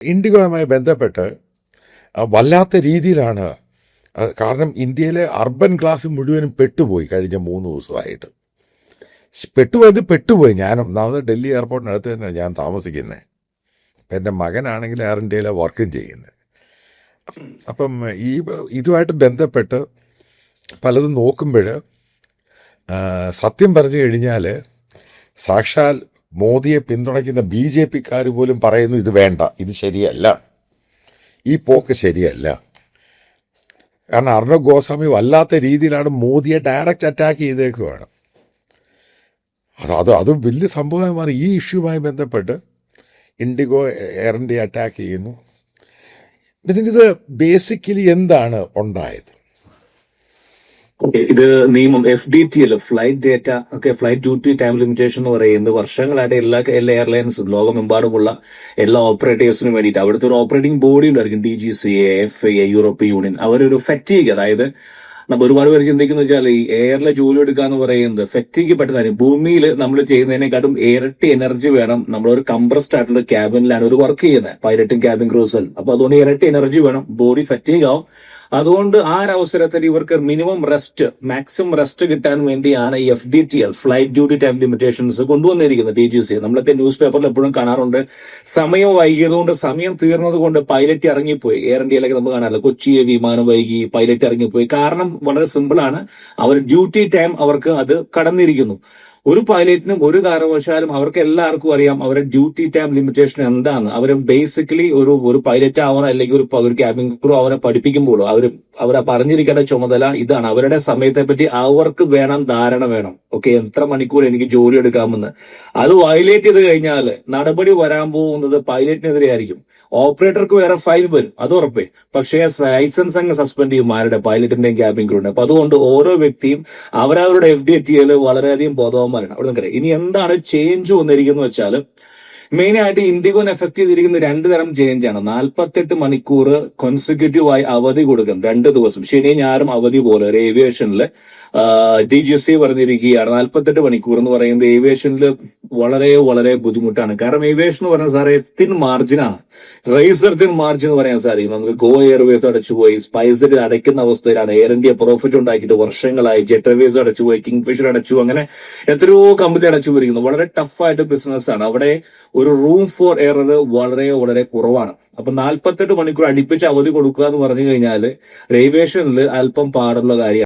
ഇൻഡിഗോയുമായി ബന്ധപ്പെട്ട് വല്ലാത്ത രീതിയിലാണ്. കാരണം ഇന്ത്യയിലെ അർബൻ ക്ലാസ് മുഴുവനും പെട്ടുപോയി കഴിഞ്ഞ 3 ദിവസമായിട്ട്. പെട്ടുപോയി. ഞാൻ ഒന്നാമത് ഡൽഹി എയർപോർട്ടിനടുത്ത് തന്നെ ഞാൻ താമസിക്കുന്നത്. അപ്പം എൻ്റെ മകനാണെങ്കിൽ എയർ ഇന്ത്യയിലെ വർക്കും ചെയ്യുന്നത്. അപ്പം ഇതുമായിട്ട് ബന്ധപ്പെട്ട് പലതും നോക്കുമ്പോൾ സത്യം പറഞ്ഞു കഴിഞ്ഞാൽ സാക്ഷാൽ മോദിയെ പിന്തുണയ്ക്കുന്ന BJP-ക്കാർ പോലും പറയുന്നു ഇത് വേണ്ട, ഇത് ശരിയല്ല, ഈ പോക്ക് ശരിയല്ല. കാരണം അർണബ് ഗോസ്വാമി വല്ലാത്ത രീതിയിലാണ് മോദിയെ ഡയറക്റ്റ് അറ്റാക്ക് ചെയ്തേക്കുവാണ്. അത് വലിയ സംഭവമായി മാറി. ഈ ഇഷ്യൂമായി ബന്ധപ്പെട്ട് ഇൻഡിഗോ എയർ ഇന്ത്യ അറ്റാക്ക് ചെയ്യുന്നു. ഇതിൻ്റെ ബേസിക്കലി എന്താണ് ഉണ്ടായത്? ഇത് നിയമം FDTL, flight data flight duty time limitation എന്ന് പറയുന്നത് വർഷങ്ങളായിട്ട് എല്ലാ എയർലൈൻസും ലോകമെമ്പാടുമുള്ള എല്ലാ ഓപ്പറേറ്റേഴ്സിനും വേണ്ടിയിട്ട് അവിടുത്തെ ഒരു ഓപ്പറേറ്റിംഗ് ബോഡി ഉണ്ടായിരിക്കും. DGCA, FAA, European union. അവരൊരു ഫറ്റീഗ്, അതായത് നമ്മൾ ഒരുപാട് പേര് ചിന്തിക്കുന്ന വെച്ചാൽ ഈ എയറിലെ ജോലി എടുക്കുക എന്ന് പറയുന്നത് ഫറ്റീഗ് പെട്ടെന്ന് ഭൂമിയിൽ നമ്മൾ ചെയ്യുന്നതിനെക്കാട്ടും ഇരട്ടി എനർജി വേണം. നമ്മളൊരു കംപ്രസ്ഡ് ആയിട്ടുള്ള ക്യാബിനിലാണ് ഒരു വർക്ക് ചെയ്യുന്നത്, പൈലറ്റും ക്യാബിൻ ക്രൂസൽ. അപ്പൊ അതുകൊണ്ട് ഇരട്ടി എനർജി വേണം, ബോഡി ഫറ്റീഗ് ആവും. അതുകൊണ്ട് ആ ഒരു അവസരത്തിൽ ഇവർക്ക് മാക്സിമം റെസ്റ്റ് കിട്ടാൻ വേണ്ടിയാണ് ഈ FDTL, flight duty time limitations കൊണ്ടുവന്നിരിക്കുന്നത്. DGCA നമ്മളൊക്കെ ന്യൂസ് പേപ്പറിൽ എപ്പോഴും കാണാറുണ്ട്. സമയം വൈകിയതുകൊണ്ട്, സമയം തീർന്നത് കൊണ്ട് പൈലറ്റ് ഇറങ്ങിപ്പോയി. എയർ ഇന്ത്യയിലൊക്കെ നമുക്ക് കാണാറില്ല, കൊച്ചി വിമാനം വൈകി, പൈലറ്റ് ഇറങ്ങിപ്പോയി. കാരണം വളരെ സിമ്പിൾ ആണ്, അവർ ഡ്യൂട്ടി ടൈം അവർക്ക് അത് കടന്നിരിക്കുന്നു. ഒരു പൈലറ്റിനും ഒരു കാരണവശാലും അവർക്ക് എല്ലാവർക്കും അറിയാം അവരുടെ ഡ്യൂട്ടി ടൈം ലിമിറ്റേഷൻ എന്താണ്. അവർ ബേസിക്കലി ഒരു പൈലറ്റ് ആവണം, അല്ലെങ്കിൽ ഒരു ക്യാബിൻ ക്രൂ അവരെ പഠിപ്പിക്കുമ്പോഴോ അവരെ പറഞ്ഞിരിക്കേണ്ട ചുമതല ഇതാണ്. അവരുടെ സമയത്തെ പറ്റി അവർക്ക് ധാരണ വേണം. എത്ര മണിക്കൂർ എനിക്ക് ജോലി എടുക്കാമെന്ന്. അത് വയലേറ്റ് ചെയ്ത് കഴിഞ്ഞാൽ നടപടി വരാൻ പോകുന്നത് പൈലറ്റിനെതിരെ ആയിരിക്കും. ഓപ്പറേറ്റർക്ക് വേറെ ഫൈൻ വരും, അത് ഉറപ്പേ. പക്ഷേ ലൈസൻസ് അങ്ങ് സസ്പെൻഡ് ചെയ്യും ആരുടെ, പൈലറ്റിന്റെയും ക്യാബിൻ ക്രൂവിന്റെ. അപ്പൊ അതുകൊണ്ട് ഓരോ വ്യക്തിയും അവരവരുടെ FDTL വളരെയധികം ബോധവാന്മാരാണ്. അവിടെ നിൽക്കട്ടെ, ഇനി എന്താണ് ചേഞ്ച് വന്നിരിക്കുന്നത് വെച്ചാൽ, മെയിൻ ആയിട്ട് ഇൻഡിഗോന് എഫക്ട് ചെയ്തിരിക്കുന്ന 2 തരം ചേഞ്ച് ആണ്. 48 മണിക്കൂർ കോൺസിക്യൂട്ടീവായി അവധി കൊടുക്കും, 2 ദിവസം, ശനി ഞായറും അവധി പോലെ. ഒരു ഏവിയേഷനിൽ DGCA പറഞ്ഞിരിക്കുകയാണ് 48 മണിക്കൂർ എന്ന് പറയുന്നത് ഏവിയേഷനിൽ വളരെ വളരെ ബുദ്ധിമുട്ടാണ്. കാരണം ഏവിയേഷൻ എന്ന് പറഞ്ഞാൽ സാറേ തിൻ മാർജിനാണ്, റേസർ തിൻ മാർജിൻ എന്ന് പറയാൻ സാധിക്കും. നമുക്ക് ഗോ എയർവേസ് അടച്ചുപോയി, സ്പൈസ് അടയ്ക്കുന്ന അവസ്ഥയിലാണ്. എയർ ഇന്ത്യ പ്രോഫിറ്റ് ഉണ്ടാക്കിയിട്ട് വർഷങ്ങളായി. ജെറ്റ് എയർവേസ് അടച്ചുപോയി, കിങ്ഫിഷർ അടച്ചു, അങ്ങനെ എത്രയോ കമ്പനി അടച്ചു പോയിരിക്കുന്നു. വളരെ ടഫായിട്ട് ബിസിനസ് ആണ്. അവിടെ ഒരു റൂം ഫോർ എറർ വളരെ വളരെ കുറവാണ്. അപ്പൊ 48 മണിക്കൂർ അടുപ്പിച്ച് അവധി കൊടുക്കുക എന്ന് പറഞ്ഞു കഴിഞ്ഞാൽ ഏവിയേഷനിൽ അല്പം പാടുള്ള കാര്യമാണ്.